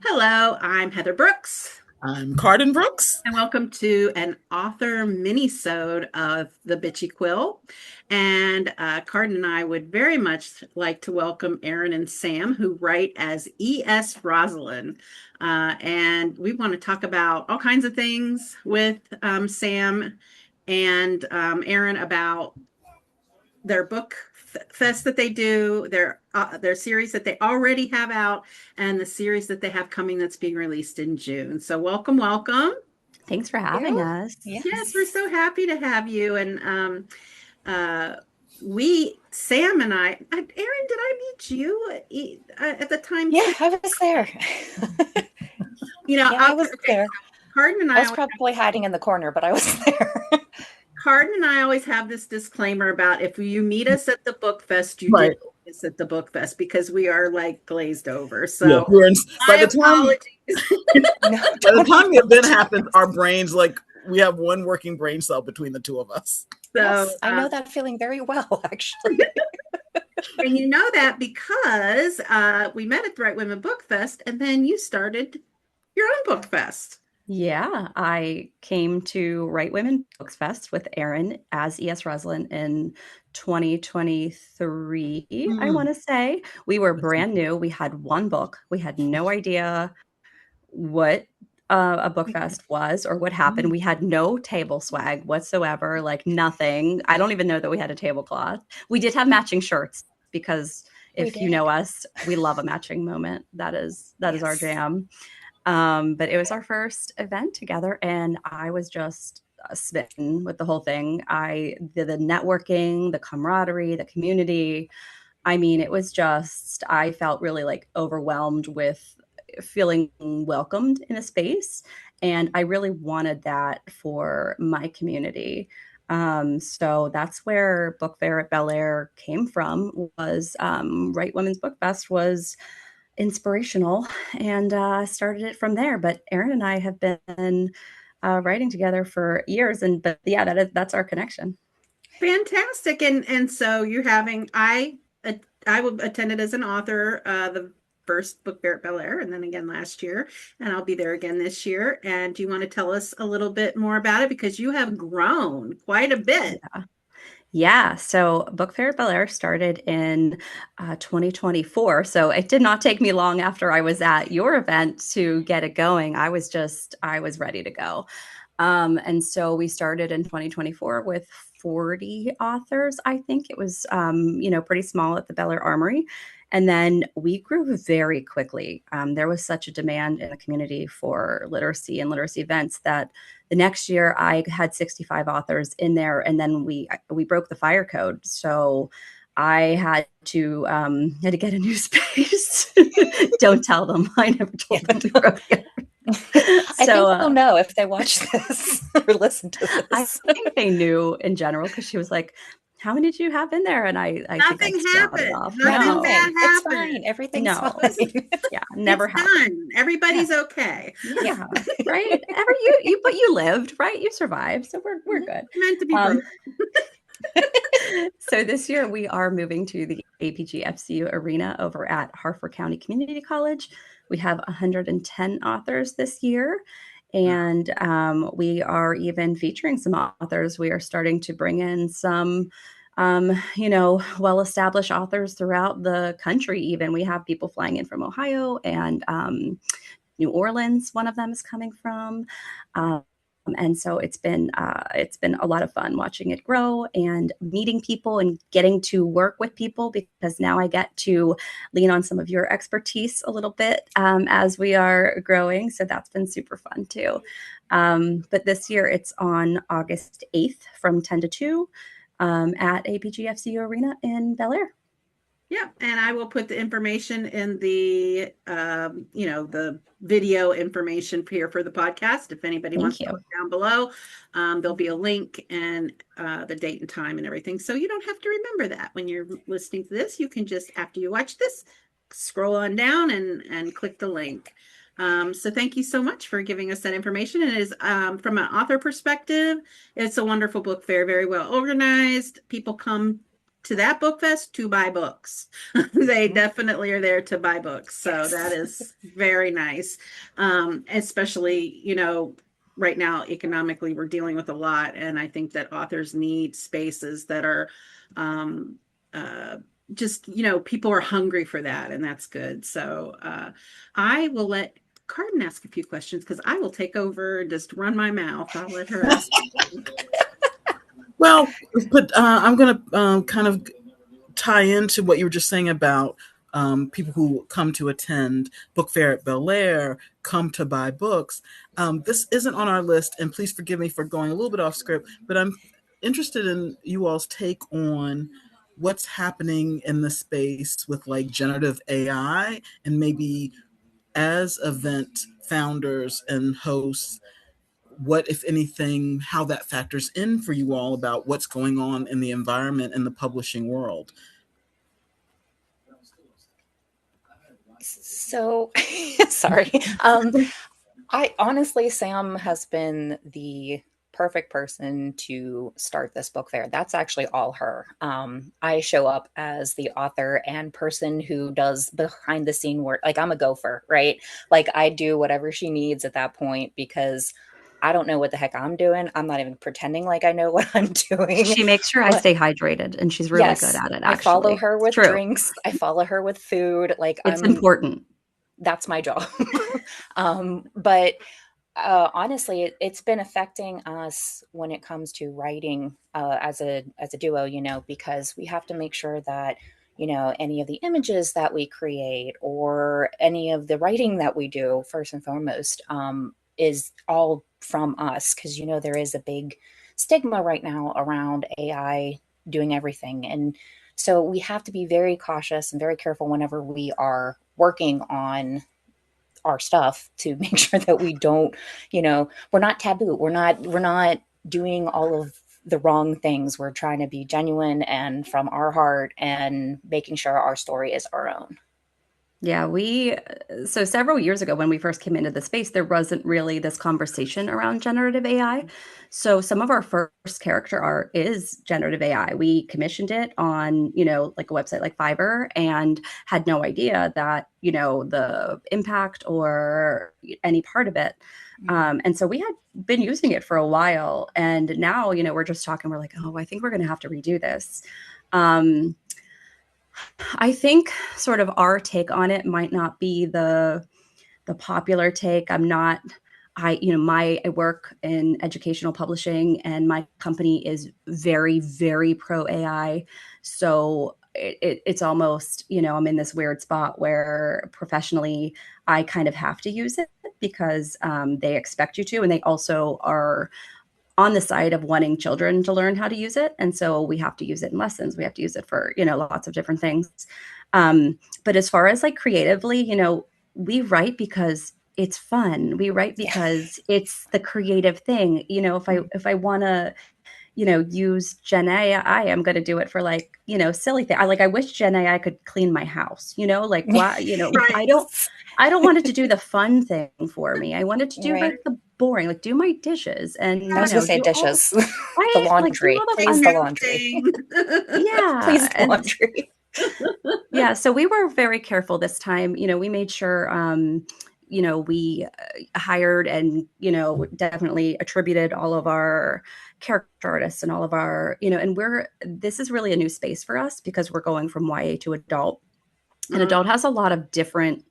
Hello, I'm Heather Brooks, I'm Cardyn Brooks. and welcome to an author mini-sode of the Bitchy Quill. And Cardyn and I would very much like to welcome Erin and Sam, who write as E.S. Rosalynn. And we want to talk about all kinds of things with Sam and Erin about their book fest that they do, their series that they already have out, and the series that they have coming that's being released in June. So welcome, welcome. Thanks for having You? us. Yes, we're so happy to have you. And Sam and Erin, did I meet you at the time? Yeah, I was there. I was there. Cardyn and I was probably hiding in the corner, but I was there. Cardyn and I always have this disclaimer about if you meet us at the book fest, you Right. did meet us at the book fest because we are like glazed over. So Yeah, my apologies. By the time the event happens, our brains, we have one working brain cell between the two of us. So yes, I know that feeling very well, actually. And you know that because we met at the Right Women Book Fest, and then you started your own book fest. Yeah, I came to Right Women Books Fest with Erin as E.S. Rosalynn in 2023, I want to say. We were brand new. We had one book. We had no idea what a book fest was or what happened. We had no table swag whatsoever, like nothing. I don't even know that we had a tablecloth. We did have matching shirts because if you know us, we love a matching moment. That is our jam. But it was our first event together, and I was just smitten with the whole thing. The networking, the camaraderie, the community. I mean, it was just, I felt really like overwhelmed with feeling welcomed in a space. And I really wanted that for my community. So that's where Book Fair at Bel Air came from, was Right Women's Book Fest was inspirational, and started it from there. But Erin and I have been writing together for years, but yeah, that's our connection. Fantastic. And so you're having I attended as an author the first Book Fair at Bel Air, and then again last year, and I'll be there again this year. And do you want to tell us a little bit more about it, because you have grown quite a bit? Yeah, so Book Fair at Bel Air started in 2024. So it did not take me long after I was at your event to get it going. I was ready to go. And so we started in 2024 with 40 authors. I think it was, pretty small at the Bel Air Armory. And then we grew very quickly. There was such a demand in the community for literacy and literacy events that the next year I had 65 authors in there, and then we broke the fire code. So I had to get a new space. Don't tell them. I never told them to grow it. I think they'll know if they watch this or listen to this. I think they knew in general, because she was like, "How many did you have in there?" And I Nothing happened. Nothing bad happened. It's fine. Everything's fine. Yeah, never it's happened. Done. Everybody's okay. Yeah, right. But you lived, right? You survived, so we're good. Meant to be broken. So this year we are moving to the APG FCU arena over at Harford County Community College. We have 110 authors this year, and we are even featuring some authors. We are starting to bring in some, well-established authors throughout the country. Even we have people flying in from Ohio and New Orleans. One of them is coming from. And so it's been a lot of fun watching it grow and meeting people and getting to work with people, because now I get to lean on some of your expertise a little bit as we are growing. So that's been super fun too. But this year it's on August 8th from 10 to 2 at APGFCU Arena in Bel Air. Yeah, and I will put the information in the the video information here for the podcast. If anybody wants to look down below, there'll be a link and the date and time and everything. So you don't have to remember that when you're listening to this. You can just, after you watch this, scroll on down and click the link. So thank you so much for giving us that information. It is from an author perspective, it's a wonderful book fair, very well organized. People come to that book fest to buy books. They definitely are there to buy books. So that is very nice. Especially, right now, economically, we're dealing with a lot. And I think that authors need spaces that are um, uh, just, people are hungry for that. And that's good. So I will let Cardyn ask a few questions because I will take over and just run my mouth. I'll let her ask. Well, but I'm going to kind of tie into what you were just saying about people who come to attend Book Fair at Bel Air, come to buy books. This isn't on our list, and please forgive me for going a little bit off script, but I'm interested in you all's take on what's happening in the space with like generative AI, and maybe as event founders and hosts, what, if anything, how that factors in for you all about what's going on in the environment in the publishing world. So, sorry. I honestly, Sam has been the perfect person to start this book fair. That's actually all her. I show up as the author and person who does behind the scene work. Like, I'm a gopher, right? Like, I do whatever she needs at that point because I don't know what the heck I'm doing. I'm not even pretending like I know what I'm doing. She makes sure I stay hydrated, and she's really good at it, actually. I follow her with True. drinks. I follow her with food. Like, it's important. That's my job. But honestly, it's been affecting us when it comes to writing as a duo, because we have to make sure that any of the images that we create or any of the writing that we do, first and foremost, is all from us, because there is a big stigma right now around AI doing everything, and so we have to be very cautious and very careful whenever we are working on our stuff to make sure that we don't, we're not taboo. We're not doing all of the wrong things. We're trying to be genuine and from our heart and making sure our story is our own. Yeah, so several years ago when we first came into the space, there wasn't really this conversation around generative AI. So some of our first character art is generative AI. We commissioned it on, like a website like Fiverr, and had no idea that, the impact or any part of it. And so we had been using it for a while, and now, we're just talking, we're like, oh, I think we're going to have to redo this. I think sort of our take on it might not be the popular take. I work in educational publishing, and my company is very, very pro AI. So it's almost, I'm in this weird spot where professionally I kind of have to use it because they expect you to, and they also are on the side of wanting children to learn how to use it. And so we have to use it in lessons. We have to use it for, lots of different things. But as far as like creatively, we write because it's fun. We write because it's the creative thing. If I want to, use Gen AI, I'm going to do it for like, silly thing. I wish Gen AI could clean my house, like why, Right. I don't want it to do the fun thing for me. I want it to do Right. like the boring, like do my dishes and I was gonna say dishes. The laundry. Like, Please, the laundry. Yeah. Please, the laundry. Yeah. So we were very careful this time. We made sure we hired and, definitely attributed all of our character artists and all of our, and this is really a new space for us because we're going from YA to adult. And adult has a lot of different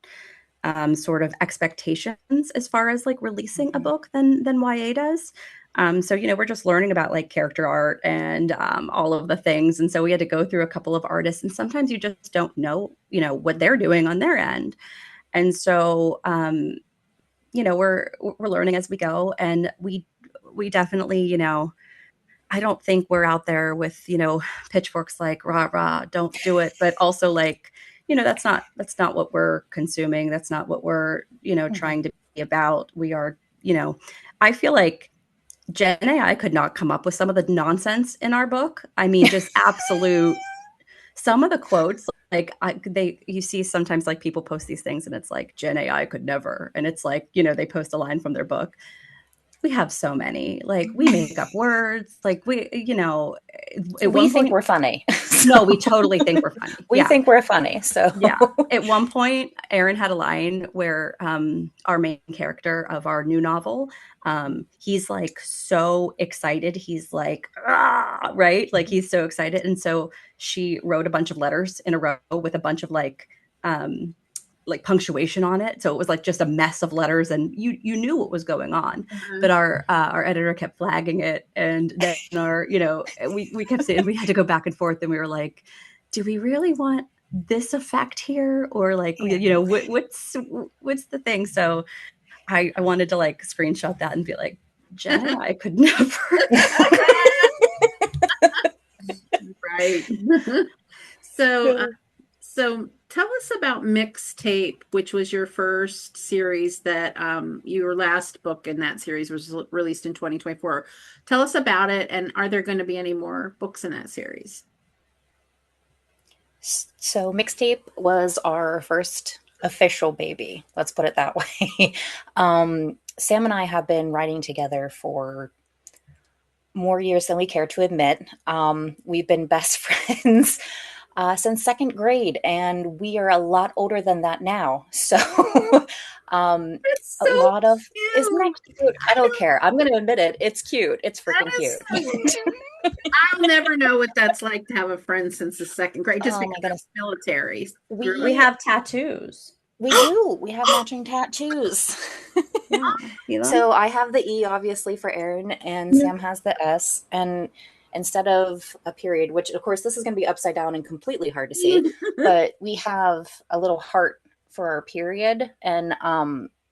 sort of expectations as far as like releasing a book than YA does. So, we're just learning about like character art and all of the things. And so we had to go through a couple of artists, and sometimes you just don't know, what they're doing on their end. And so, we're learning as we go, and we definitely, I don't think we're out there with, pitchforks like rah rah, don't do it, but also like, that's not what we're consuming. That's not what we're, trying to be about. We are, I feel like Gen AI could not come up with some of the nonsense in our book. I mean, just absolute. Some of the quotes, like you see sometimes like people post these things and it's like Gen AI could never, and it's like they post a line from their book. We have so many. Like, we make up words. Like, at We one think point, we're funny. no, we totally think we're funny. We Yeah. think we're funny. So Yeah. At one point, Erin had a line where our main character of our new novel, he's like so excited. He's like, ah, right? Like, he's so excited. And so she wrote a bunch of letters in a row with a bunch of like punctuation on it. So it was like just a mess of letters, and you knew what was going on. But our editor kept flagging it, and then we kept saying, we had to go back and forth, and we were like, do we really want this effect here, or like what's the thing? So I wanted to like screenshot that and be like, Jen, I could never. Right. So tell us about Mixtape, which was your first series that your last book in that series was released in 2024. Tell us about it, and are there going to be any more books in that series? So Mixtape was our first official baby. Let's put it that way. Sam and I have been writing together for more years than we care to admit. We've been best friends since second grade, and we are a lot older than that now. So It's a so lot of cute. isn't that cute? I don't care. I'm going to admit it. It's cute. It's That freaking is cute. so cute. I'll never know what that's like to have a friend since the second grade, just Oh my because goodness. I'm military. We have tattoos. We do. We have matching tattoos. Yeah. So I have the E obviously for Erin, and Sam has the S. And instead of a period, which of course this is going to be upside down and completely hard to see, but we have a little heart for our period, and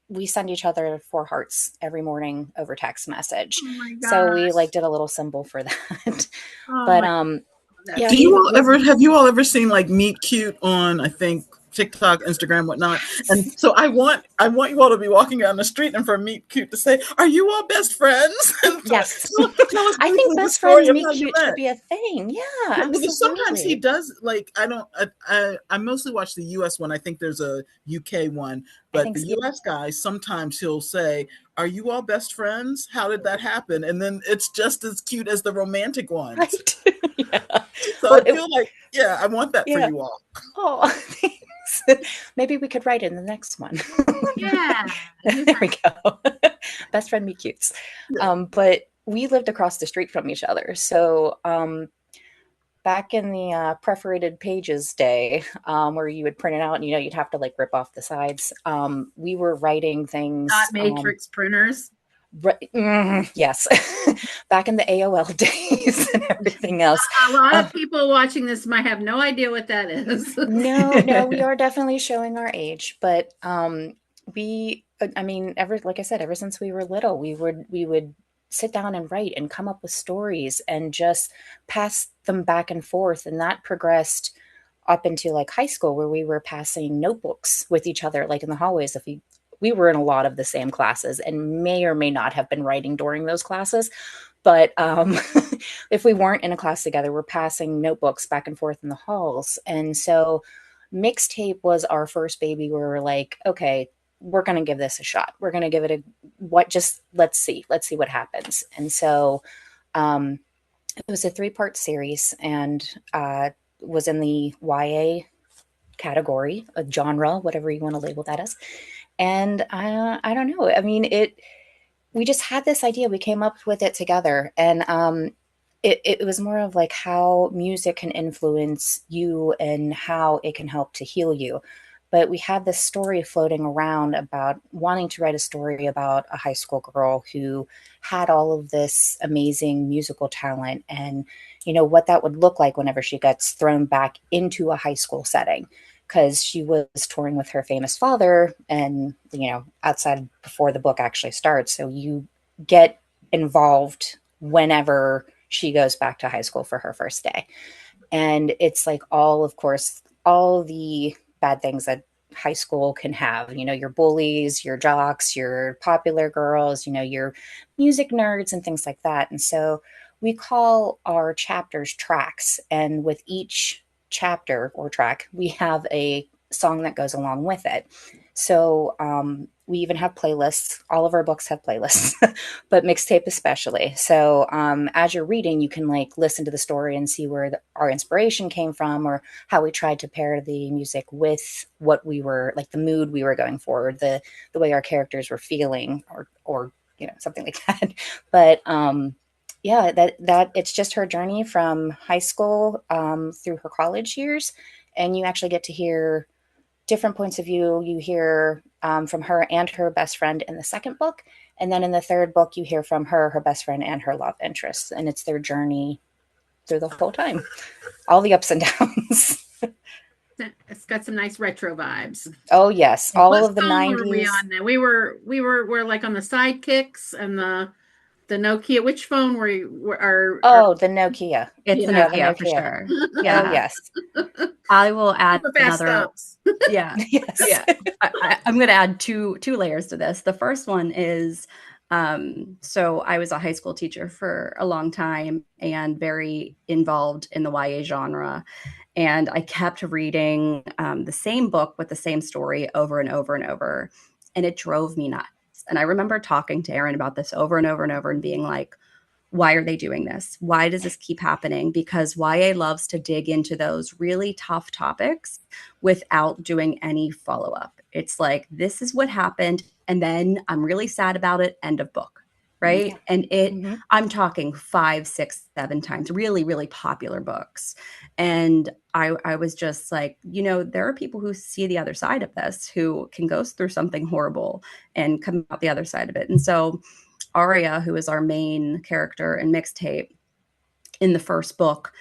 we send each other 4 hearts every morning over text message. Oh my So we gosh. like did a little symbol for that. Oh But that's yeah, Do you all ever have you all ever seen like Meet Cute on, I think, TikTok, Instagram, whatnot? And so I want you all to be walking down the street and for Meet Cute to say, "Are you all best friends?" yes. Tell us I briefly think the best story friends of meet how you cute met. should be a thing. Yeah, Because sometimes he absolutely. does, like, I mostly watch the US one. I think there's a UK one, I but think the so. US guy, sometimes he'll say, "Are you all best friends? How did that happen?" And then it's just as cute as the romantic ones. Right. Yeah. So Well, I feel like, yeah, I want that for yeah. you all. Oh, thanks. Maybe we could write it in the next one. Yeah. There we go. Best friend meet cutes. But we lived across the street from each other. So back in the perforated pages day, where you would print it out and you'd have to like rip off the sides, we were writing things. Dot matrix printers. Yes. Back in the AOL days and everything else. A lot of people watching this might have no idea what that is. No, we are definitely showing our age, but like I said, ever since we were little, we would sit down and write and come up with stories and just pass them back and forth, and that progressed up into like high school, where we were passing notebooks with each other, like in the hallways. If we were in a lot of the same classes and may or may not have been writing during those classes, but if we weren't in a class together, we're passing notebooks back and forth in the halls. And so Mixtape was our first baby where we're like, okay, we're going to give this a shot. We're going to give it let's see what happens. And so it was a 3-part series, and was in the YA category, a genre, whatever you want to label that as. And I don't know. I mean, we just had this idea. We came up with it together, and it was more of like how music can influence you and how it can help to heal you. But we had this story floating around about wanting to write a story about a high school girl who had all of this amazing musical talent, and what that would look like whenever she gets thrown back into a high school setting, because she was touring with her famous father, and outside before the book actually starts. So you get involved whenever she goes back to high school for her first day. And it's like of course, all the bad things that high school can have, your bullies, your jocks, your popular girls, your music nerds and things like that. And so we call our chapters tracks. And with each chapter or track, we have a song that goes along with it. So we even have playlists. All of our books have playlists, but mixtape especially. So as you're reading, you can like listen to the story and see where our inspiration came from, or how we tried to pair the music with what we were like, the mood we were going for, the way our characters were feeling, or something like that. But yeah, that it's just her journey from high school through her college years, and you actually get to hear different points of view. You hear from her and her best friend in the second book, and then in the third book you hear from her best friend, and her love interest, and it's their journey through the whole time, all the ups and downs. It's got some nice retro vibes. Oh yes, all What of the phone were we 90s. on then? We're like on the sidekicks and the Nokia. Which phone were you? Oh, the Nokia. It's the Yeah. Nokia for sure. Oh Yeah. yes. I will add The fast another. stops. Yeah. Yes. Yeah. I'm going to add two layers to this. The first one is, so I was a high school teacher for a long time and very involved in the YA genre. And I kept reading the same book with the same story over and over and over. And it drove me nuts. And I remember talking to Erin about this over and over and over and being like, why are they doing this? Why does this keep happening? Because YA loves to dig into those really tough topics without doing any follow up. It's like, this is what happened. And then I'm really sad about it. End of book. Right. Yeah. And I'm talking 5, 6, 7 times, really, really popular books. And I was just like, there are people who see the other side of this, who can go through something horrible and come out the other side of it. And so Aria, who is our main character in Mixtape, in the first book,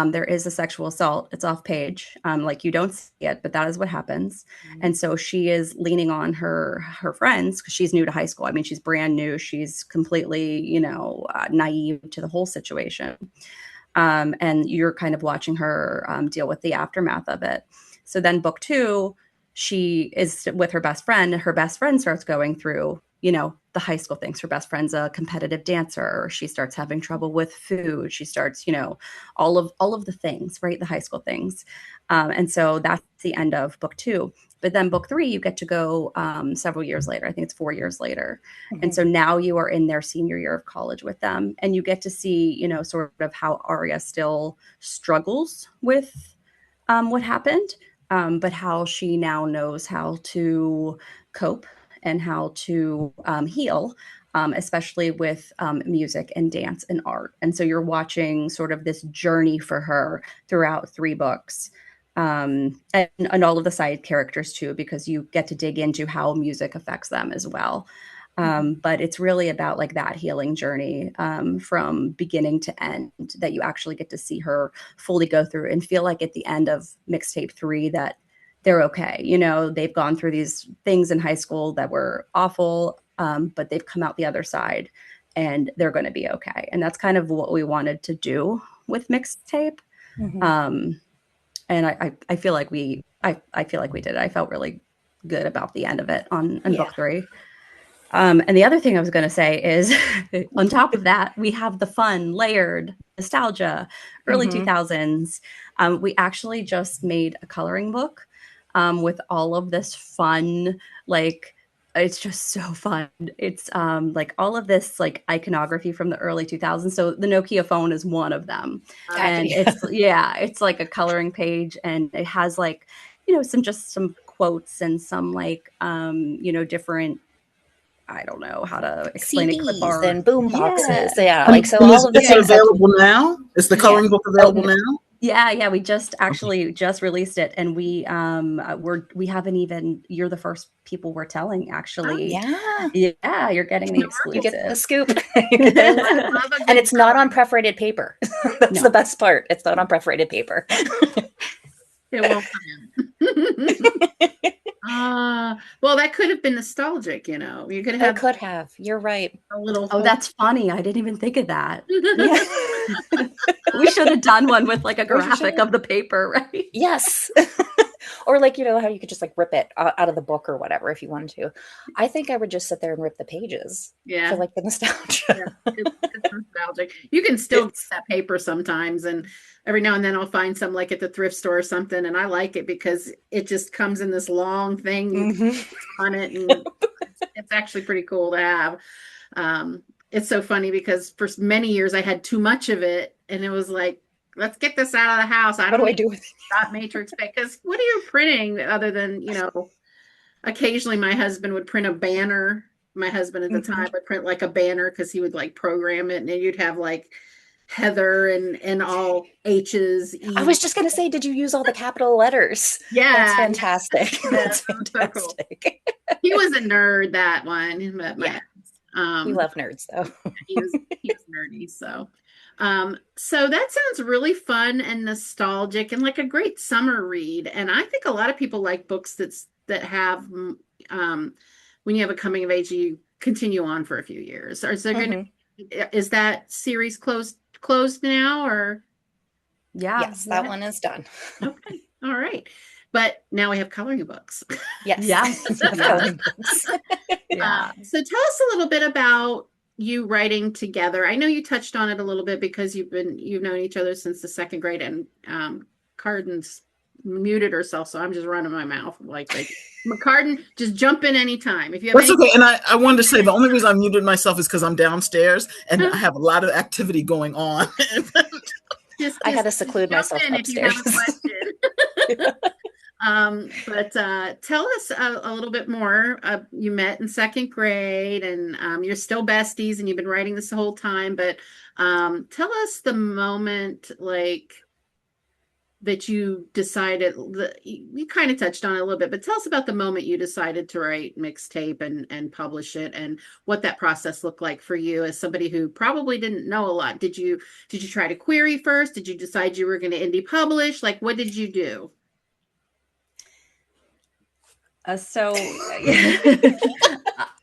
there is a sexual assault. It's off page. Like you don't see it, but that is what happens. Mm-hmm. And so she is leaning on her friends because she's new to high school. I mean, she's brand new. She's completely, naive to the whole situation. And you're kind of watching her deal with the aftermath of it. So then book 2, she is with her best friend. Her best friend starts going through, the high school things. Her best friend's a competitive dancer. She starts having trouble with food. She starts, all of the things, right? The high school things. And so that's the end of book 2. But then book 3, you get to go several years later. I think it's 4 years later. Mm-hmm. And so now you are in their senior year of college with them, and you get to see, sort of how Aria still struggles with what happened, but how she now knows how to cope and how to heal, especially with music and dance and art. And so you're watching sort of this journey for her throughout 3 books, and all of the side characters too, because you get to dig into how music affects them as well. But it's really about like that healing journey from beginning to end that you actually get to see her fully go through and feel like at the end of Mixtape 3 that they're okay. They've gone through these things in high school that were awful, but they've come out the other side and they're going to be okay. And that's kind of what we wanted to do with Mixtape. Mm-hmm. And I feel like I feel like we did it. I felt really good about the end of it on book 3. And the other thing I was going to say is on top of that, we have the fun, layered nostalgia, early 2000s. We actually just made a coloring book with all of this fun, like, it's just so fun. It's like all of this like iconography from the early 2000s. So the Nokia phone is one of them. And it's like a coloring page, and it has like, some quotes and some like, different, I don't know how to explain CDs it. Clip art and boom boxes. Yeah. Like, so all of the things. Is it available now? Is the coloring book available now? Yeah. We just just released it, and we haven't even. You're the first people we're telling, actually. Oh, yeah. You're getting the exclusive. You get the scoop, and it's not on perforated paper. That's the best part. It's not on perforated paper. It won't come in. Well, that could have been nostalgic, You could have. It could have. You're right. A little. Oh, that's funny. I didn't even think of that. We should have done one with like a graphic of the paper, right? Yes. Or like, you know, how you could just like rip it out of the book or whatever if you wanted to. I think I would just sit there and rip the pages for Yeah. like the nostalgia. Yeah, it's nostalgic. You can still get that paper sometimes, and every now and then I'll find some like at the thrift store or something, and I like it because it just comes in this long thing. You can on it, and it's actually pretty cool to have. It's so funny because for many years I had too much of it, and it was like, let's get this out of the house. I What don't do I need do with it? dot matrix because what are you printing other than, you know, occasionally my husband would print a banner. My husband at the time would print like a banner because he would like program it, and then you'd have like Heather and all H's. I was just gonna say, did you use all the capital letters? Yeah, That's fantastic. yeah, That's so fantastic. cool. He was a nerd, that one, but Yeah. my We love nerds though. he was nerdy. So that sounds really fun and nostalgic and like a great summer read. And I think a lot of people like books that have when you have a coming of age, you continue on for a few years. Or is that series closed now, or? Yeah. Yes, that one is done. Okay. All right. But now we have coloring books. Yes. Yes. Coloring books. Yeah. So tell us a little bit about you writing together. I know you touched on it a little bit because you've known each other since the second grade, and Cardyn's muted herself, so I'm just running my mouth like Cardyn, just jump in anytime. If you have That's okay. And I wanted to say the only reason I muted myself is because I'm downstairs and I have a lot of activity going on. I had to seclude myself upstairs. But tell us a little bit more. You met in second grade, and you're still besties, and you've been writing this the whole time. But tell us the moment, like, that you decided. You kind of touched on it a little bit, but tell us about the moment you decided to write Mixtape and publish it, and what that process looked like for you as somebody who probably didn't know a lot. Did you try to query first? Did you decide you were going to indie publish? Like, what did you do?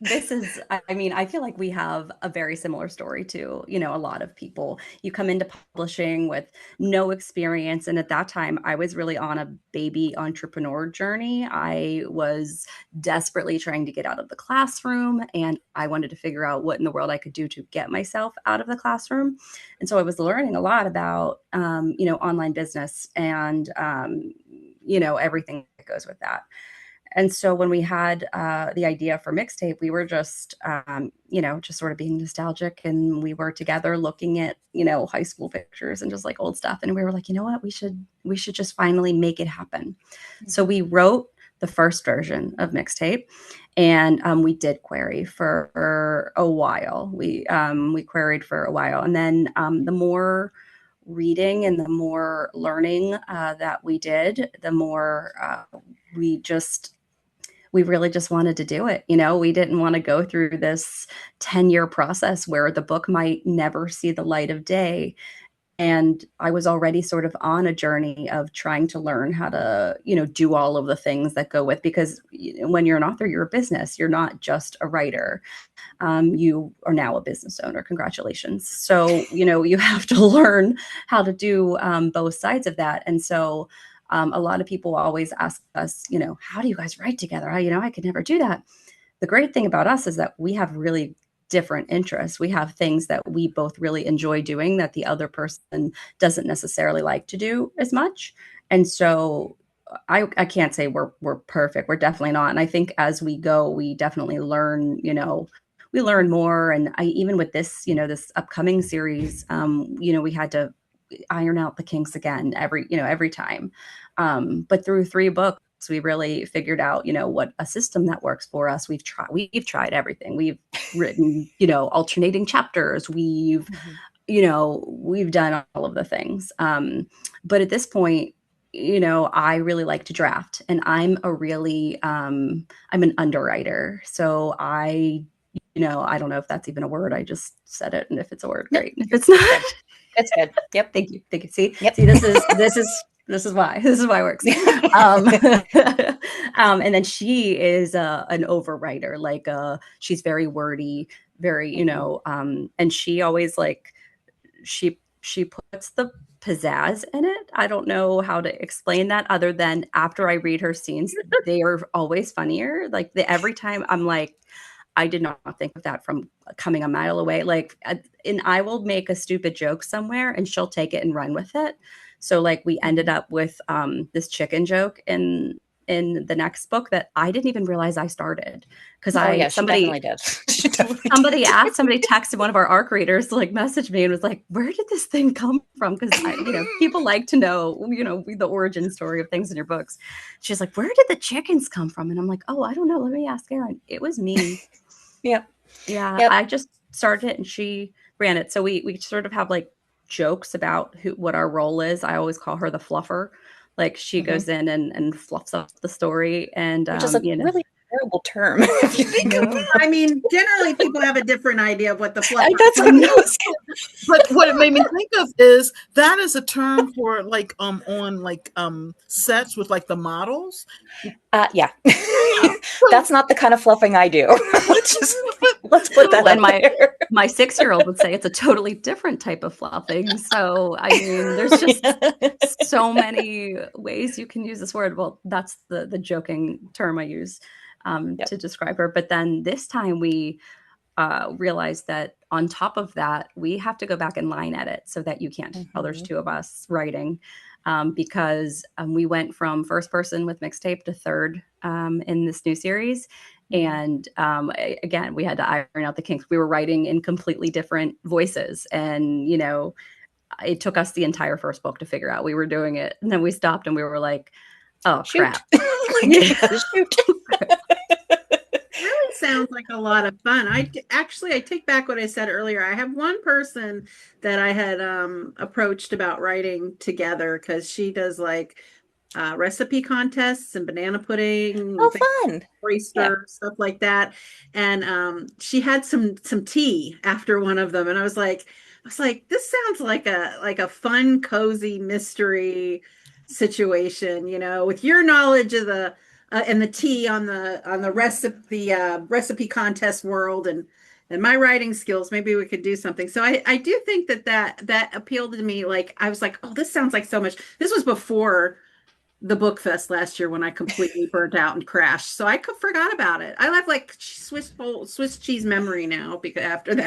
This is, I mean, I feel like we have a very similar story to, you know, a lot of people. You come into publishing with no experience. And at that time, I was really on a baby entrepreneur journey. I was desperately trying to get out of the classroom, and I wanted to figure out what in the world I could do to get myself out of the classroom. And so I was learning a lot about, you know, online business and, you know, everything that goes with that. And so when we had the idea for Mixtape, we were just, you know, just sort of being nostalgic, and we were together looking at, you know, high school pictures and just like old stuff. And we were like, you know what, we should just finally make it happen. Mm-hmm. So we wrote the first version of Mixtape, and we did query for a while. We queried for a while, and then the more reading and the more learning that we did, the more we really just wanted to do it. You know, we didn't want to go through this 10-year process where the book might never see the light of day. And I was already sort of on a journey of trying to learn how to, you know, do all of the things that go with, because when you're an author, you're a business. You're not just a writer. You are now a business owner. Congratulations. So, you know, you have to learn how to do both sides of that. And so a lot of people always ask us, you know, how do you guys write together? I could never do that. The great thing about us is that we have really different interests. We have things that we both really enjoy doing that the other person doesn't necessarily like to do as much. And so I can't say we're perfect. We're definitely not. And I think as we go, we definitely learn, you know, we learn more. And even with this, you know, this upcoming series, you know, we had to iron out the kinks again every time. But through 3 books, we really figured out, you know, what a system that works for us. We've tried everything. We've written, you know, alternating chapters. We've, you know, we've done all of the things. But at this point, you know, I really like to draft, and I'm I'm an underwriter. So I don't know if that's even a word. I just said it. And if it's a word, great. If it's not, it's good. Yep. Thank you. See, yep. See, this is why it works. And then she is an overwriter. Like she's very wordy, very, you know, and she always like, she puts the pizzazz in it. I don't know how to explain that other than after I read her scenes, they are always funnier. Like every time I'm like, I did not think of that from coming a mile away. Like, and I will make a stupid joke somewhere and she'll take it and run with it. So like we ended up with this chicken joke in the next book that I didn't even realize I started because she definitely did. She definitely somebody did. asked, somebody texted one of our ARC readers to like message me and was like, where did this thing come from? Because people like to know, the origin story of things in your books. She's like, where did the chickens come from? And I'm like, oh, I don't know. Let me ask Erin. It was me. Yep. Yeah. Yep. I just started it and she ran it. So we sort of have like jokes about what our role is. I always call her the fluffer. Like she goes in and fluffs up the story, and which is a really terrible term. If you think I mean, generally people have a different idea of what the fluffer that's what I was. But what it made me think of is that is a term for like on like sets with like the models. Yeah. That's not the kind of fluffing I do. Let's put that and out there. My 6-year-old would say it's a totally different type of fluffing. So I mean, there's just so many ways you can use this word. Well, that's the joking term I use to describe her. But then this time we realized that on top of that, we have to go back and line edit so that you can't tell there's two of us writing. Because we went from first person with mixtape to third in this new series. And again, we had to iron out the kinks. We were writing in completely different voices. And, it took us the entire first book to figure out we were doing it. And then we stopped and we were like, oh, crap. Shoot. Really sounds like a lot of fun. I take back what I said earlier. I have one person that I had approached about writing together because she does like recipe contests and banana pudding, Fun. oyster, stuff like that. And she had some tea after one of them, and I was like, this sounds like a fun, cozy mystery situation, with your knowledge of the and the tea on the recipe contest world and my writing skills. Maybe we could do something. So I do think that appealed to me. Like I was like, oh, this sounds like so much. This was before the book fest last year when I completely burnt out and crashed. So I forgot about it. I have like Swiss cheese memory now because after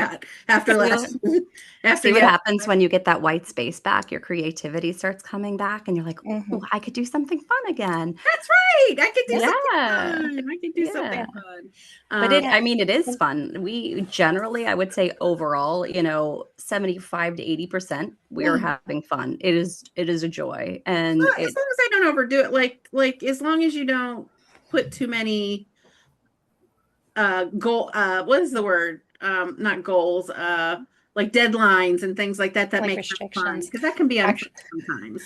See what happens when you get that white space back. Your creativity starts coming back, and you're like, "Oh, I could do something fun again." That's right. I could do something fun. I could do something fun. But it is fun. We generally, I would say overall, 75 to 80%, we are having fun. It is a joy. And as long as I don't overdo it, like as long as you don't put too many what is the word? Not goals, like deadlines and things like that like make it fun, because that can be unfun sometimes.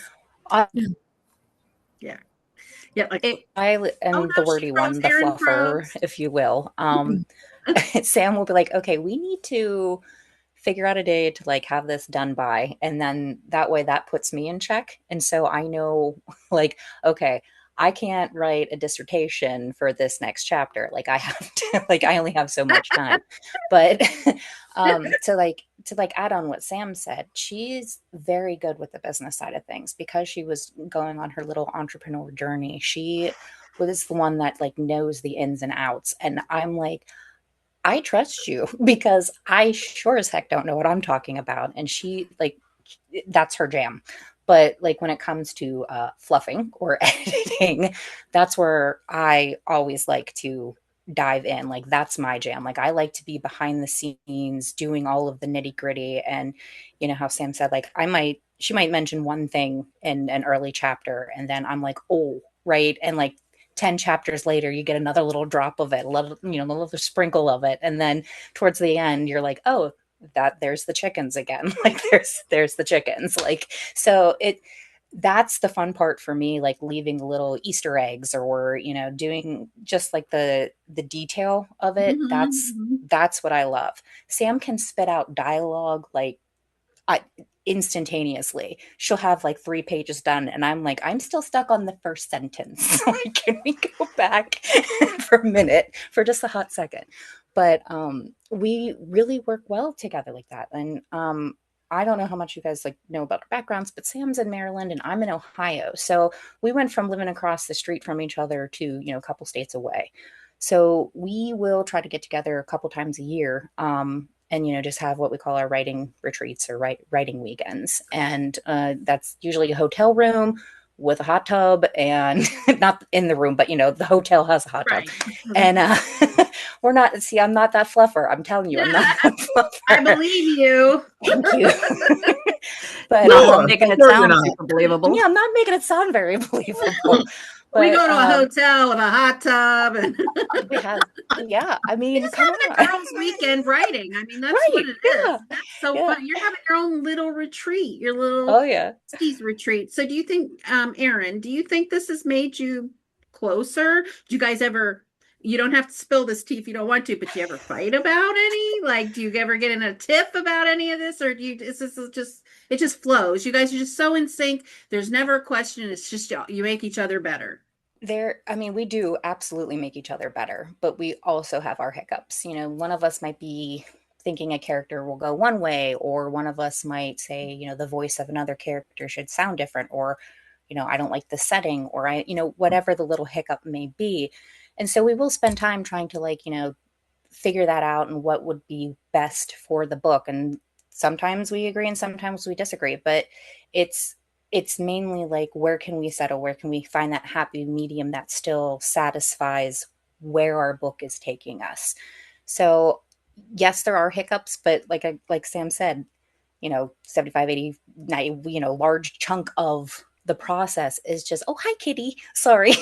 Yeah, like I am the wordy one, the fluffer, if you will. Sam will be like, okay, we need to figure out a day to like have this done by, and then that way that puts me in check. And so I know, like, okay, I can't write a dissertation for this next chapter. Like I have to, like, I only have so much time. But to add on what Sam said, she's very good with the business side of things because she was going on her little entrepreneur journey. She was the one that like knows the ins and outs. And I'm like, I trust you because I sure as heck don't know what I'm talking about. And she like, that's her jam. But like when it comes to fluffing or editing, that's where I always like to dive in. Like that's my jam. Like I like to be behind the scenes doing all of the nitty gritty. And you know how Sam said, like she might mention one thing in an early chapter and then I'm like, oh, right. And like 10 chapters later, you get another little drop of it, a little sprinkle of it. And then towards the end, you're like, oh, there's the chickens again. Like there's the chickens. Like, so that's the fun part for me, like leaving little Easter eggs or, doing just like the detail of it. That's what I love. Sam can spit out dialogue like instantaneously. She'll have like 3 pages done and I'm like, I'm still stuck on the first sentence. Like, can we go back for a minute, for just a hot second? But we really work well together like that. And I don't know how much you guys like know about our backgrounds, but Sam's in Maryland and I'm in Ohio. So we went from living across the street from each other to, a couple states away. So we will try to get together a couple times a year. And just have what we call our writing retreats or writing weekends, and that's usually a hotel room with a hot tub, and not in the room, but the hotel has a hot tub, Right. and we're not. See, I'm not that fluffer. I'm telling you, I'm not that fluffer. I believe you. Thank you. But Sure. Making it Sure you're sound not. super believable. yeah, I'm not making it sound very believable. We But go to a hotel with a hot tub, and we have, yeah. I mean, just come having a on, girls' weekend writing. I mean, that's what right? it is. Yeah, That's so yeah. fun. You're having your own little retreat, your Oh little yeah. besties retreat. So, do you think, Erin, do you think this has made you closer? Do you guys ever? You don't have to spill this tea if you don't want to, but do you ever fight about any? Like, do you ever get in a tiff about any of this, or do you? Is this just it just flows? You guys are just so in sync. There's never a question. It's just you make each other better. I mean, we do absolutely make each other better, but we also have our hiccups. One of us might be thinking a character will go one way, or one of us might say, the voice of another character should sound different, or, I don't like the setting, or whatever the little hiccup may be. And so we will spend time trying to figure that out and what would be best for the book. And sometimes we agree and sometimes we disagree, but it's mainly like, where can we settle? Where can we find that happy medium that still satisfies where our book is taking us? So yes, there are hiccups, but like Sam said, 75, 80, 90, large chunk of the process is just, oh, hi, kitty. Sorry.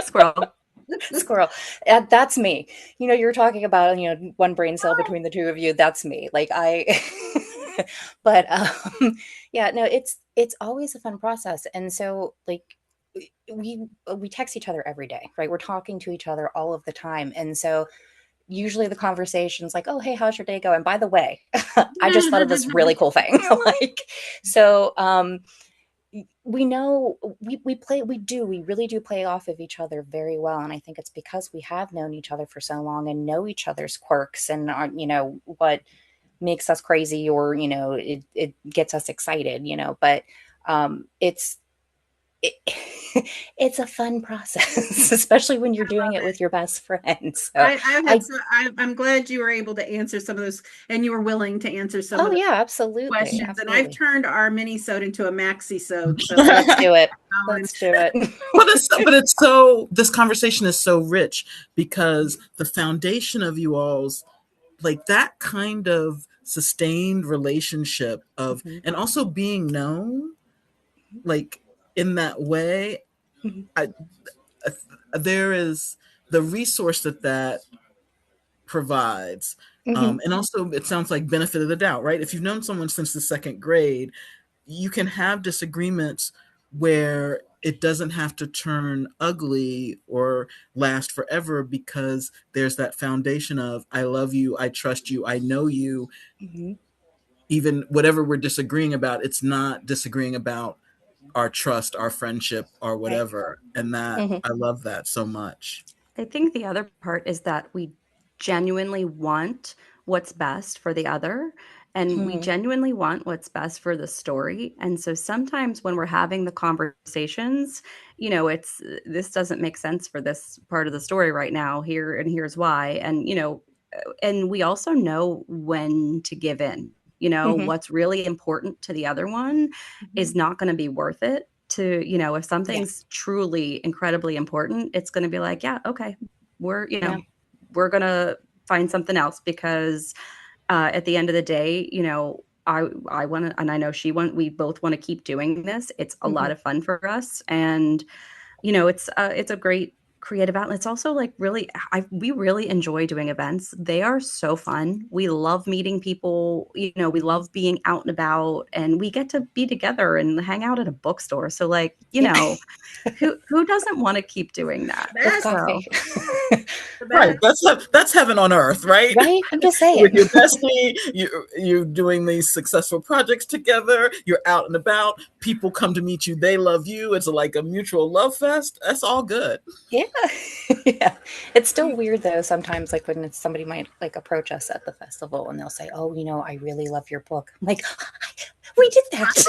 Squirrel. Squirrel. That's me. You're talking about, one brain cell between the two of you. That's me. But yeah, no, it's always a fun process. And so we text each other every day, right? We're talking to each other all of the time. And so usually the conversation's like, oh, hey, how's your day going? By the way, I just thought of this really cool thing. So we know we really do play off of each other very well. And I think it's because we have known each other for so long and know each other's quirks and what makes us crazy, or it gets us excited, but it's it, it's a fun process, especially when you're doing it with your best friend. So I'm glad you were able to answer some of those, and you were willing to answer some of oh the yeah, absolutely, questions. And I've turned our mini-sode into a maxi-sode. So let's do it. Let's do it. But it's so, this conversation is so rich because the foundation of you all's, like, that kind of sustained relationship of, and also being known, like, in that way, I, there is the resource that provides. And also, it sounds like benefit of the doubt, right? If you've known someone since the second grade, you can have disagreements where it doesn't have to turn ugly or last forever, because there's that foundation of, I love you, I trust you, I know you. Even whatever we're disagreeing about, it's not disagreeing about our trust, our friendship, or whatever. And that, I love that so much. I think the other part is that we genuinely want what's best for the other, and we genuinely want what's best for the story. And so sometimes when we're having the conversations, it's, this doesn't make sense for this part of the story right now here, and here's why. And and we also know when to give in. What's really important to the other one is not going to be worth it to, if something's truly incredibly important, it's going to be like, yeah, okay, we're going to find something else, because at the end of the day, I want to, and I know we both want to keep doing this. It's a lot of fun for us. And, it's a great creative outlet. It's also like really, we really enjoy doing events. They are so fun. We love meeting people, we love being out and about, and we get to be together and hang out at a bookstore. So who doesn't want to keep doing that? Right. That's heaven on earth, right? Right. I'm just saying. With your bestie, you're doing these successful projects together. You're out and about. People come to meet you. They love you. It's like a mutual love fest. That's all good. Yeah. Yeah, it's still weird though sometimes, like when somebody might like approach us at the festival and they'll say, oh, I really love your book. I'm like, we did that.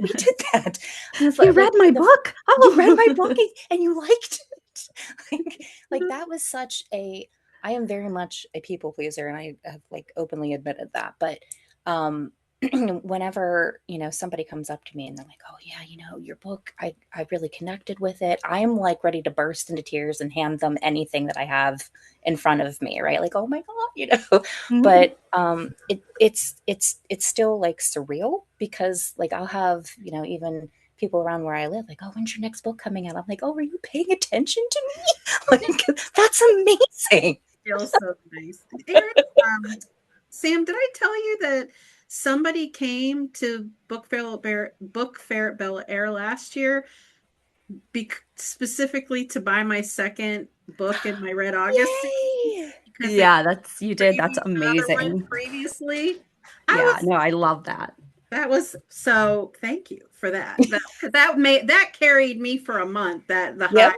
We did that. And it's You read my book. You read my Oh, book and you liked it. like that was such a, I am very much a people pleaser, and I have like openly admitted that. But whenever somebody comes up to me and they're like, oh yeah, your book, I really connected with it, I'm like ready to burst into tears and hand them anything that I have in front of me, right? Like, oh my god. But it's still like surreal, because like I'll have even people around where I live like, oh, when's your next book coming out? I'm like, oh, are you paying attention to me? Like, that's amazing. Feels so nice. Erin, Sam, did I tell you that somebody came to Book Fair at Bel Air last year specifically to buy my second book in my Red August series, Yay! because they yeah, you did. That's previewed another one amazing. previously. Yeah, no, I love that. That was so, thank you for that. That carried me for a month. The Yep. high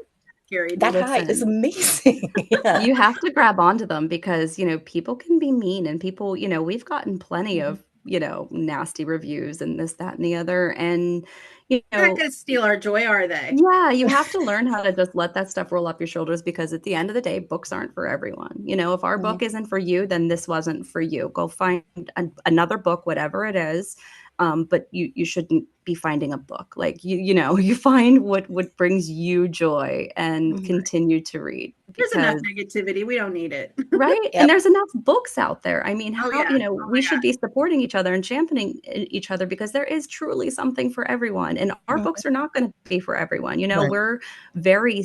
carried That me. high is amazing. Yeah. You have to grab onto them, because people can be mean, and people, we've gotten plenty of nasty reviews and this, that, and the other, and They're not going to steal our joy, are they? yeah, you have to learn how to just let that stuff roll up your shoulders, because at the end of the day, books aren't for everyone. If our book isn't for you, then this wasn't for you. Go find another book, whatever it is. But you shouldn't be finding a book. Like you find what brings you joy and continue to read. There's enough negativity. We don't need it. Right. Yep. And there's enough books out there. I mean, how, we should be supporting each other and championing each other, because there is truly something for everyone. And our books are not going to be for everyone. Right.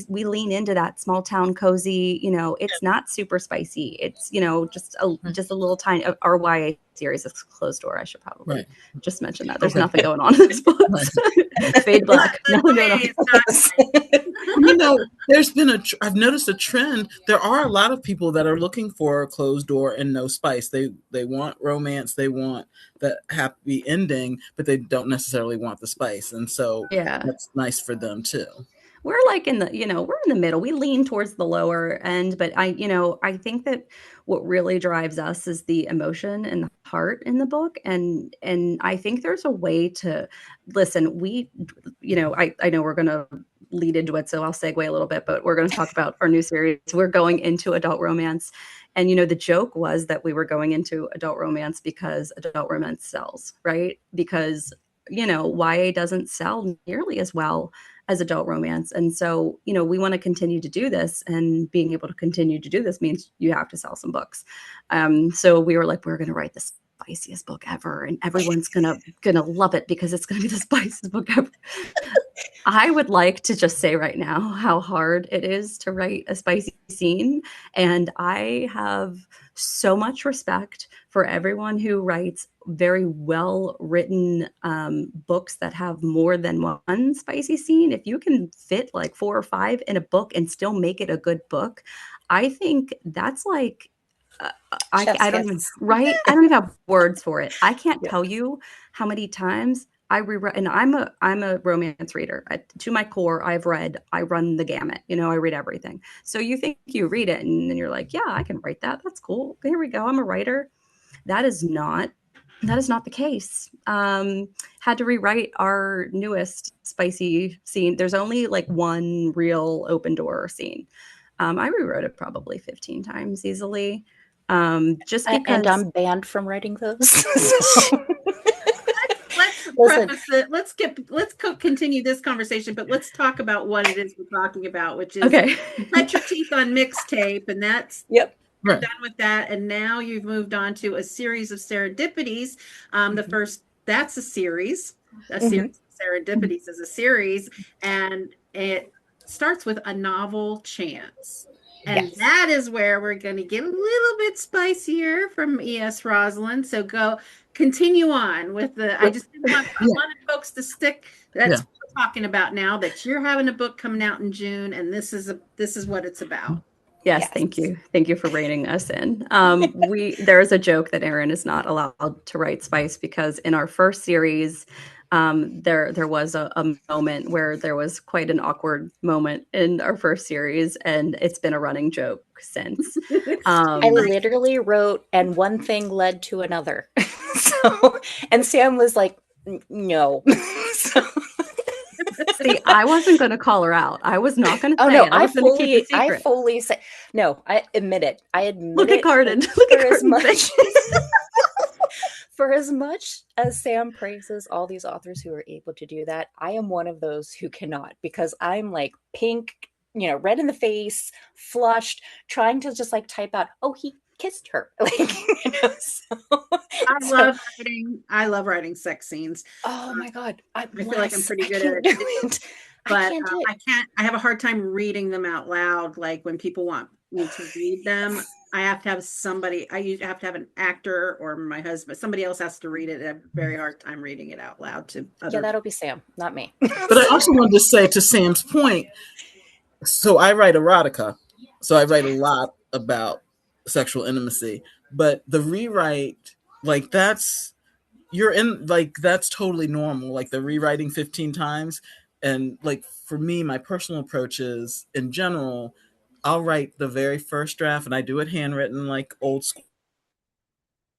We lean into that small town cozy, it's not super spicy. It's, just a little tiny, our YA series is closed door. I should probably just mention that. There's nothing going on in this book. Fade black. Nothing going on. There's been I've noticed a trend. There are a lot of people that are looking for a closed door and no spice. They want romance. They want that happy ending, but they don't necessarily want the spice. And so that's nice for them too. We're like we're in the middle. We lean towards the lower end, but I think that what really drives us is the emotion and the heart in the book. And I think there's a way to listen. I know we're going to lead into it, so I'll segue a little bit, but we're going to talk about our new series. We're going into adult romance. And, the joke was that we were going into adult romance because adult romance sells, right? Because, YA doesn't sell nearly as well as adult romance. And so, we want to continue to do this, and being able to continue to do this means you have to sell some books. So we were like, we're going to write the spiciest book ever, and everyone's gonna love it because it's going to be the spiciest book ever. I would like to just say right now how hard it is to write a spicy scene. And I have so much respect for everyone who writes very well written books that have more than one spicy scene. If you can fit like 4 or 5 in a book and still make it a good book, I think that's like, I don't even, right? I don't even have words for it. I can't tell you how many times I reread, and I'm a romance reader. To my core, I run the gamut. I read everything. So you think you read it and then you're like, yeah, I can write that. That's cool. Here we go. I'm a writer. That is not the case. Had to rewrite our newest spicy scene. There's only like one real open door scene. I rewrote it probably 15 times easily. Just because. And I'm banned from writing those. Let's preface it. Let's continue this conversation, but let's talk about what it is we're talking about, which is Let Your Teeth on Mixtape, and that's Right. done with that. And now you've moved on to A Series of Serendipities. The first, that's a series. A Series of Serendipities is a series, and it starts with A Novel Chance. And that is where we're going to get a little bit spicier from E.S. Rosalynn. So continue on with I wanted folks to stick. That's what we're talking about now, that you're having a book coming out in June, and this is what it's about. Yes, thank you. Thank you for reining us in. There is a joke that Erin is not allowed to write spice, because in our first series, there was a moment where there was quite an awkward moment in our first series, and it's been a running joke since. I literally wrote, and one thing led to another. So, and Sam was like, no. So, see, I wasn't going to call her out. I was not going to oh say no, it. I was going to keep it I secret. fully say, no, I admit it. I admit Look it. at Cardyn. Look at as Cardyn. much for as much as Sam praises all these authors who are able to do that, I am one of those who cannot, because I'm like pink, red in the face, flushed, trying to just like type out, oh, he kissed her. Like, I love writing sex scenes. Oh my God. I feel like I'm pretty good at it. But I can't do it. I have a hard time reading them out loud. Like when people want me to read them, I have to have somebody, I have to have an actor or my husband, somebody else has to read it. I have a very hard time reading it out loud to other. Yeah, that'll be Sam, not me. But I also wanted to say, to Sam's point, so I write erotica. So I write a lot about sexual intimacy. But the rewrite, like that's totally normal. Like the rewriting 15 times. And like for me, my personal approach is, in general, I'll write the very first draft, and I do it handwritten, like old school,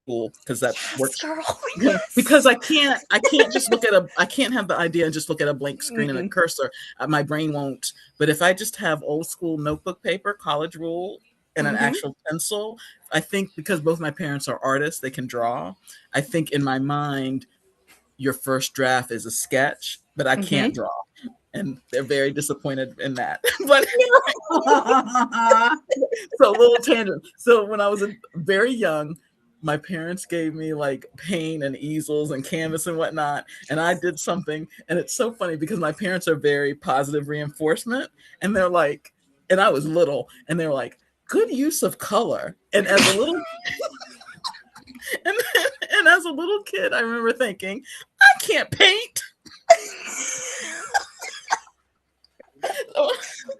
because that works. Girl. Yes. Because I can't just I can't have the idea and just look at a blank screen and a cursor. My brain won't. But if I just have old school notebook paper, college rule, and an actual pencil, I think, because both my parents are artists, they can draw. I think in my mind, your first draft is a sketch, but I can't draw. And they're very disappointed in that. But so, a little tangent. So when I was very young, my parents gave me like paint and easels and canvas and whatnot, and I did something. And it's so funny because my parents are very positive reinforcement, and they're like, and I was little, and they're like, good use of color. And as a little and as a little kid, I remember thinking, I can't paint.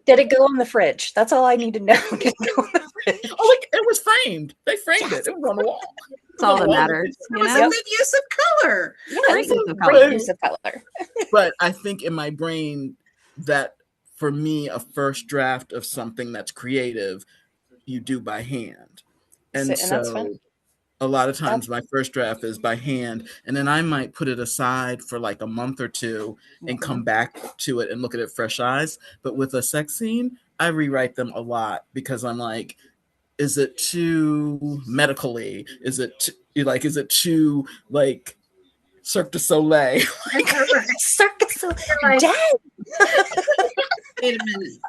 Did it go on the fridge? That's all I need to know. Did it go on the fridge? Oh, like it was framed. They framed it. It was on the wall. That's all that matters. It was a good use of color. Yeah, Great use of great color. use of color. But I think in my brain that for me, a first draft of something that's creative, you do by hand. And that's fun. A lot of times my first draft is by hand, and then I might put it aside for like a month or two and come back to it and look at it fresh eyes. But with a sex scene, I rewrite them a lot because I'm like, is it too medically? Is it too like Cirque du Soleil? Cirque du Soleil. Dead. Wait a minute.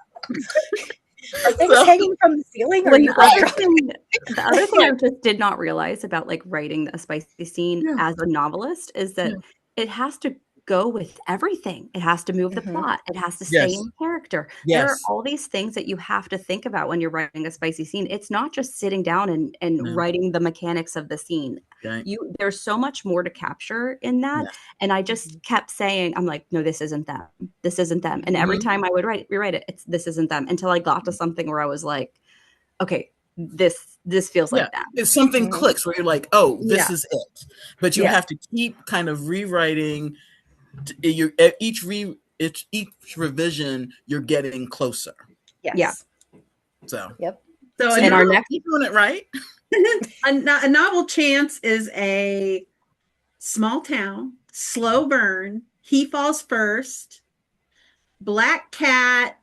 Are things hanging from the ceiling? Or The other thing I just did not realize about like writing a spicy scene as a novelist is that it has to go with everything. It has to move the plot. It has to stay in character. There are all these things that you have to think about when you're writing a spicy scene. It's not just sitting down and writing the mechanics of the scene. There's so much more to capture in that. And I just kept saying, I'm like, no, this isn't them. This isn't them. And every time I would rewrite it, this isn't them, until I got to something where I was like, okay, this feels like that. If something clicks where you're like, oh, this is it. But you have to keep kind of rewriting. Each revision, you're getting closer. Yes. So. Yep. So and our next, you doing it right. A novel chance is a small town, slow burn. He falls first. Black cat,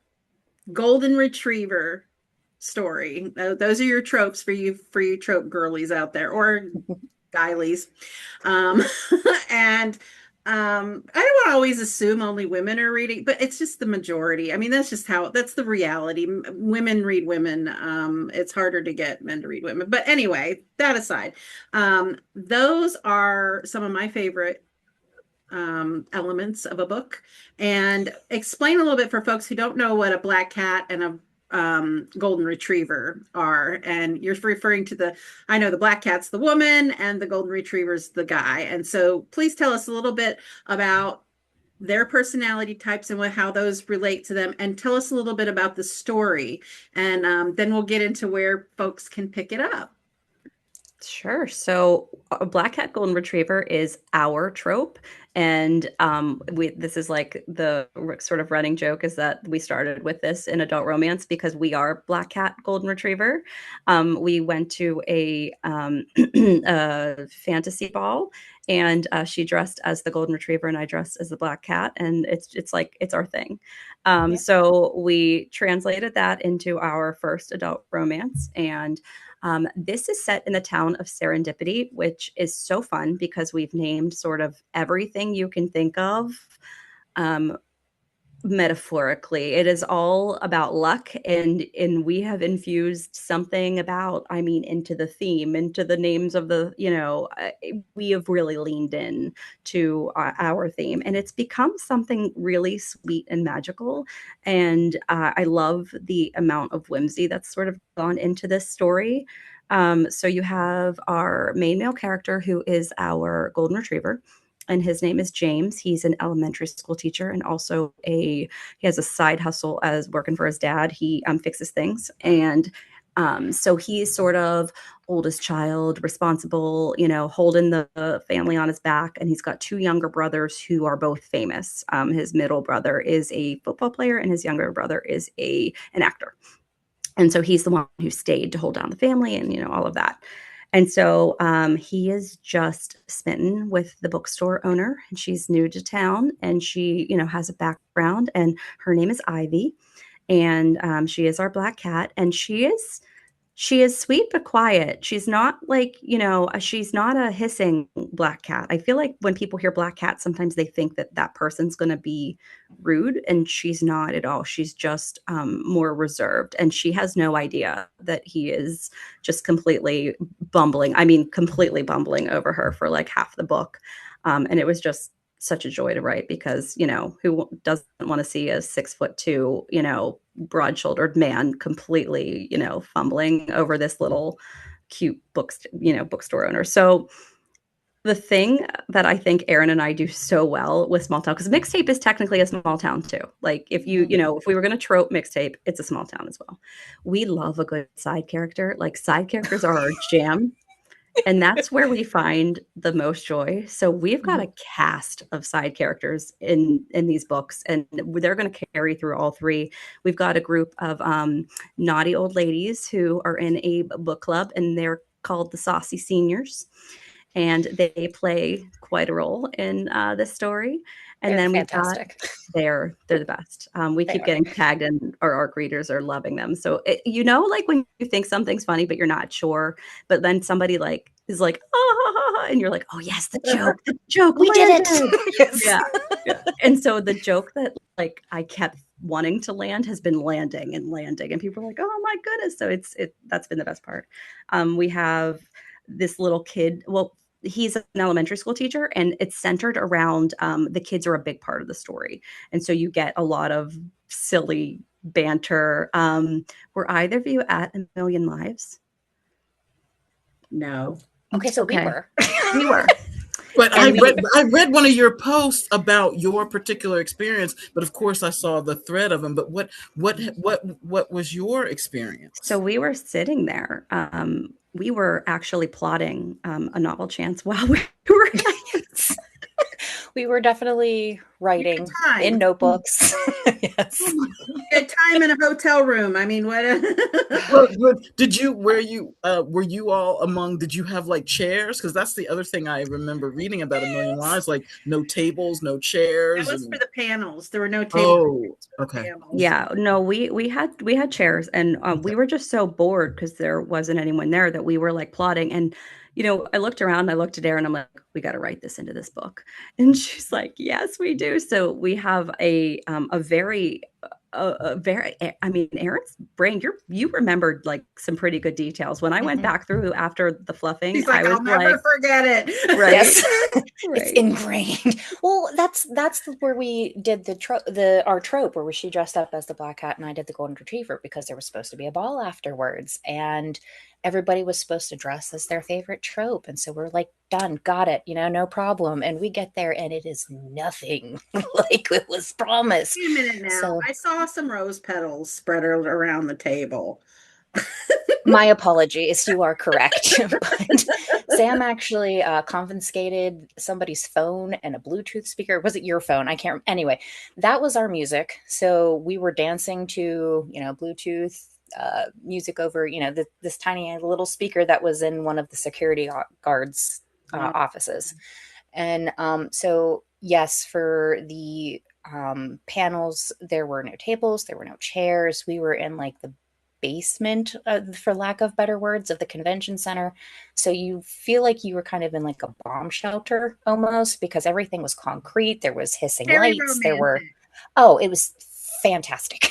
golden retriever story. Those are your tropes for you trope girlies out there, or guilies. And I don't want to always assume only women are reading, but it's just the majority. I mean, that's the reality. Women read women. It's harder to get men to read women. But anyway, that aside, those are some of my favorite elements of a book. And explain a little bit for folks who don't know what a black cat and a golden retriever are. And you're referring to I know the black cat's the woman and the golden retriever's the guy. And so please tell us a little bit about their personality types and how those relate to them, and tell us a little bit about the story. And then we'll get into where folks can pick it up. Sure. So a black cat golden retriever is our trope. And this is like the sort of running joke is that we started with this in adult romance because we are black cat golden retriever. We went to a fantasy ball, and she dressed as the golden retriever and I dressed as the black cat, and it's like it's our thing. Yeah. So we translated that into our first adult romance, and this is set in the town of Serendipity, which is so fun because we've named sort of everything you can think of. Um, Metaphorically, it is all about luck, and we have infused something about, I mean, into the theme, into the names of the, we have really leaned in to our theme, and it's become something really sweet and magical. And I love the amount of whimsy that's sort of gone into this story. So you have our main male character, who is our golden retriever, and his name is James. He's an elementary school teacher, and also he has a side hustle as working for his dad. He fixes things, and so he's sort of oldest child, responsible, holding the family on his back. And he's got two younger brothers who are both famous. His middle brother is a football player, and his younger brother is an actor. And so he's the one who stayed to hold down the family, and all of that. And so he is just smitten with the bookstore owner, and she's new to town, and she, has a background, and her name is Ivee, and she is our black cat, and she is sweet but quiet. She's not like, she's not a hissing black cat. I feel like when people hear black cat, sometimes they think that that person's going to be rude, and she's not at all. She's just more reserved, and she has no idea that he is just completely bumbling. I mean, completely bumbling over her for like half the book. And it was just such a joy to write because, who doesn't want to see a 6'2", broad-shouldered man completely, fumbling over this little cute bookstore owner. So the thing that I think Erin and I do so well with small town, because mixtape is technically a small town too. Like if if we were going to trope mixtape, it's a small town as well. We love a good side character. Like side characters are our jam. And that's where we find the most joy. So we've got a cast of side characters in these books, and they're going to carry through all three. We've got a group of naughty old ladies who are in a book club, and they're called the Saucy Seniors, and they play quite a role in this story. And They're then we've fantastic. got they're the best. We keep getting tagged, and our ARC readers are loving them. So like when you think something's funny but you're not sure, but then somebody like is like, oh, and you're like, oh yes, the joke, We landed. did it. Yes. Yeah. And so the joke that like I kept wanting to land has been landing, and people are like, oh my goodness. So that's been the best part. We have this little kid. Well, he's an elementary school teacher, and it's centered around the kids are a big part of the story. And so you get a lot of silly banter. Were either of you at A Million Lives? No. Okay, so we were. We were. But I read one of your posts about your particular experience, but of course I saw the thread of them. But what was your experience? So we were sitting there. We were actually plotting a novel chance while we were. We were definitely writing in notebooks. Yes. Good time in a hotel room. I mean, what? Did you all among? Did you have like chairs? Because that's the other thing I remember reading about A Million Lives. Like no tables, no chairs. That was for the panels. There were no tables. Oh, okay. Yeah, no, we had chairs, and we were just so bored because there wasn't anyone there that we were like plotting. And I looked around, I looked at Erin, I'm like, we got to write this into this book. And she's like, yes, we do. So we have a very, I mean, Erin's brain, you remembered like some pretty good details. When I went back through after the fluffing, He's like, I was I'll never forget it. right. Yes. Right. It's ingrained. Well, that's where we did our trope where she dressed up as the black cat and I did the golden retriever, because there was supposed to be a ball afterwards, and everybody was supposed to dress as their favorite trope. And so we're like, done, got it, no problem. And we get there and it is nothing like it was promised. Wait a minute now. So, I saw some rose petals spread around the table. My apologies. You are correct. But Sam actually confiscated somebody's phone and a Bluetooth speaker. Was it your phone? I can't. Anyway, that was our music. So we were dancing to, Bluetooth music over, this tiny little speaker that was in one of the security guards' offices. And so, yes, for the panels, there were no tables, there were no chairs. We were in like the basement, for lack of better words, of the convention center. So you feel like you were kind of in like a bomb shelter almost, because everything was concrete. There was hissing Very lights. There were, romantic. it was fantastic.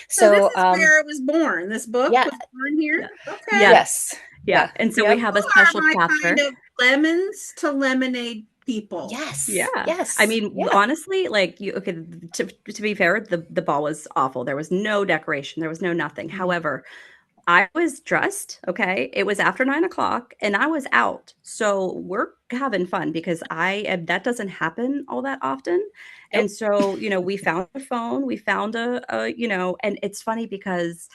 So this So, is where it was born. This book yeah, was born here. Yeah. Okay. Yeah. yes, Yeah. And so Yep. we have a You special are my chapter. kind of lemons to lemonade people. yes, Yeah. yes. I mean, yeah. honestly, like to be fair, the ball was awful. There was no decoration. There was no nothing. However, I was dressed, okay? It was after 9 o'clock and I was out. So we're having fun because that doesn't happen all that often. Nope. And so, we found a phone, we found and it's funny because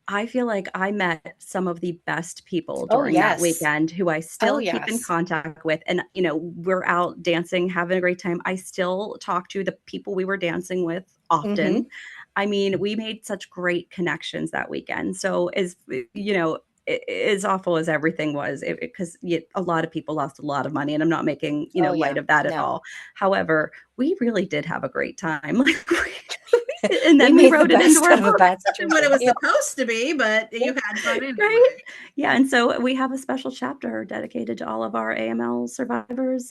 I feel like I met some of the best people Oh, during that yes. weekend who I still Oh, keep in yes. contact with. And, we're out dancing, having a great time. I still talk to the people we were dancing with often. I mean, we made such great connections that weekend. So as awful as everything was, because a lot of people lost a lot of money, and I'm not making, Oh, light yeah. of that at No. all. However, we really did have a great time. And then We we made wrote the it into best our out of a book. bad That's what it was situation. supposed to be, but you had fun anyway. Right? Yeah, and so we have a special chapter dedicated to all of our AML survivors.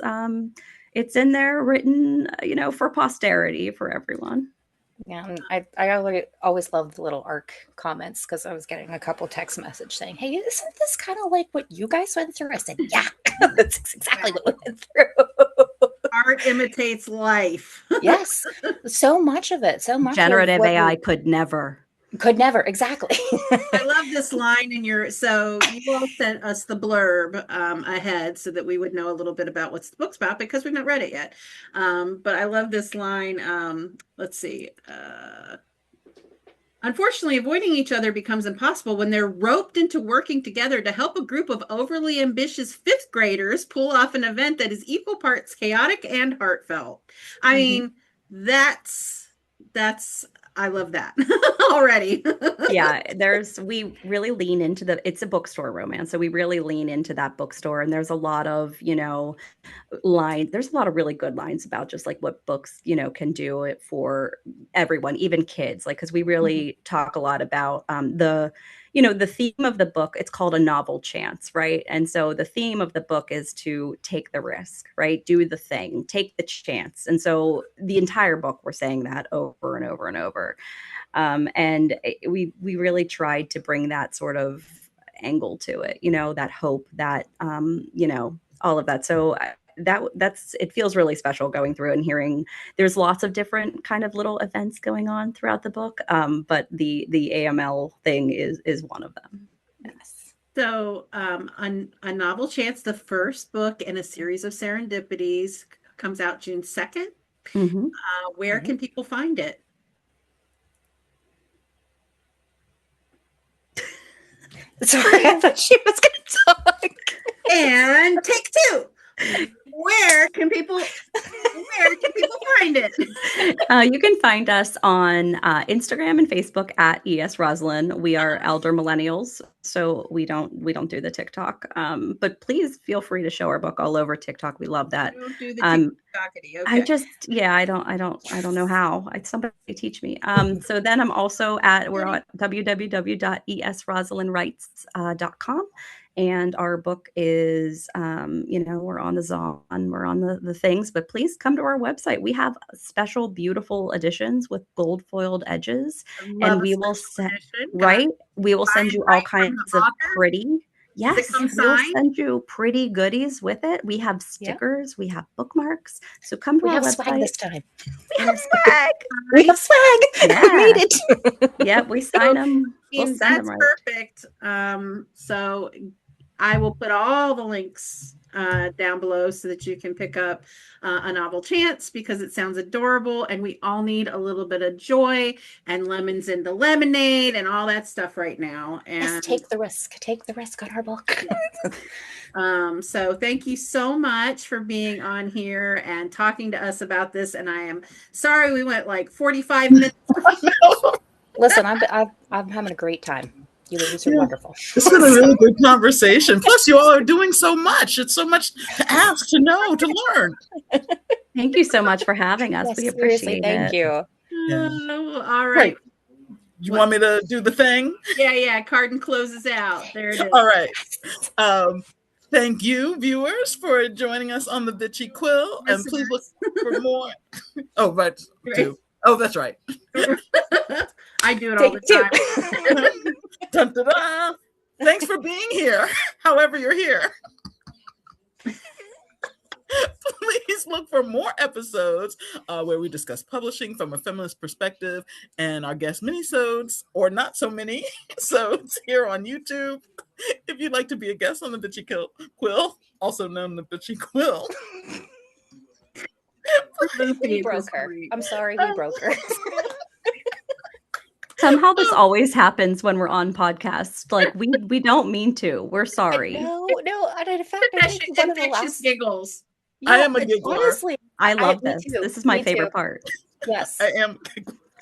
It's in there written, for posterity for everyone. Yeah, and I always loved the little ARC comments, because I was getting a couple text message saying, "Hey, isn't this kind of like what you guys went through?" I said, "Yeah, that's exactly what we went through." Art imitates life. Yes, so much of it, so much of Generative what AI could never. could never exactly. I love this line so you all sent us the blurb ahead so that we would know a little bit about what the book's about, because we've not read it yet. But I love this line. Let's see. Unfortunately, avoiding each other becomes impossible when they're roped into working together to help a group of overly ambitious fifth graders pull off an event that is equal parts chaotic and heartfelt. I mean, that's I love that already. Yeah, we really lean into it's a bookstore romance. So we really lean into that bookstore, and there's a lot of, there's a lot of really good lines about just like what books, can do it for everyone, even kids, like, because we really talk a lot about the theme of the book. It's called A Novel Chance, right? And so the theme of the book is to take the risk, right? Do the thing, take the chance. And so the entire book, we're saying that over and over and over. And we really tried to bring that sort of angle to it, that hope, that all of that. So that's it feels really special going through and hearing. There's lots of different kind of little events going on throughout the book, but the AML thing is one of them. Yes. So, A Novel Chance, the first book in a series of Serendipities, comes out June 2nd. Mm-hmm. Where can people find it? Sorry, I thought she was going to talk. And take two. Where can people find it? You can find us on Instagram and Facebook at ES Rosalynn. We are elder millennials, so we don't do the TikTok. But please feel free to show our book all over TikTok. We love that. Don't do the TikTokity. Okay. I don't know how. Somebody teach me. So then we're at www.esrosalynnwrites.com. And our book is, we're on the Zon, we're on the things, but please come to our website. We have special, beautiful editions with gold foiled edges, and we will send, right? We will send you all kinds of pretty. Yes, we'll send you pretty goodies with it. We have stickers, we have bookmarks. So come to our website. Swag this time. We have swag. We have swag. Yeah. We made it. Yeah, we sign them. We'll send That's them right. perfect. So I will put all the links down below so that you can pick up A Novel Chance, because it sounds adorable, and we all need a little bit of joy and lemons in the lemonade and all that stuff right now. And Yes, take the risk on our book. so thank you so much for being on here and talking to us about this. And I am sorry we went like 45 minutes. Listen, I'm having a great time. You ladies are wonderful. It's been a really good conversation. Plus, you all are doing so much. It's so much to ask, to know, to learn. Thank you so much for having us. Yes, We seriously, appreciate thank it. you. Yeah. All right. You want me to do the thing? Yeah. Cardyn closes out. There it is. All right. Thank you, viewers, for joining us on the Bitchy Quill. And please look for more. Oh, right. Oh, that's right. I do it all the time. Dun, dun, dun. Thanks for being here, however you're here. Please look for more episodes where we discuss publishing from a feminist perspective, and our guest mini-sodes, or not so many sodes, here on YouTube. If you'd like to be a guest on the Bitchy Quill, also known as the Bitchy Quill. We broke her. I'm sorry, we broke her. Somehow this always happens when we're on podcasts. Like we don't mean to. We're sorry. No. In fact, I think one of the last giggles. I am a giggler. Honestly, I love me this. too. This is my Me favorite too. part. Yes. I am.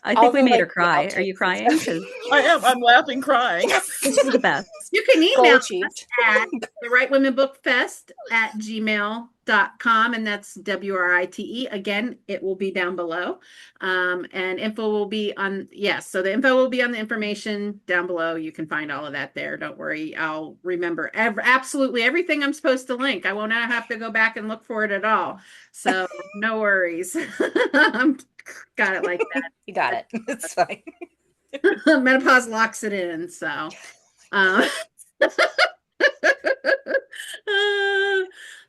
I think we Although, made her like, cry. the Are you outtakes crying? and stuff. I am. I'm laughing, crying. This is the best. You can Goal email us achieved. at the Right Women Book Fest at gmail.com, and that's WRITE. Again, it will be down below. And info will be on, so the info will be on the information down below. You can find all of that there. Don't worry. I'll remember absolutely everything I'm supposed to link. I won't have to go back and look for it at all. So no worries. Got it like that. You got it. It's fine. Menopause locks it in. So, all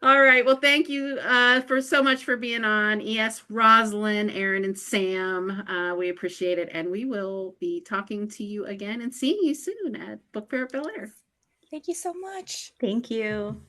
right. Well, thank you for so much for being on. Yes, Rosalynn, Erin, and Sam. We appreciate it. And we will be talking to you again and seeing you soon at Book Fair at Bel Air. Thank you so much. Thank you.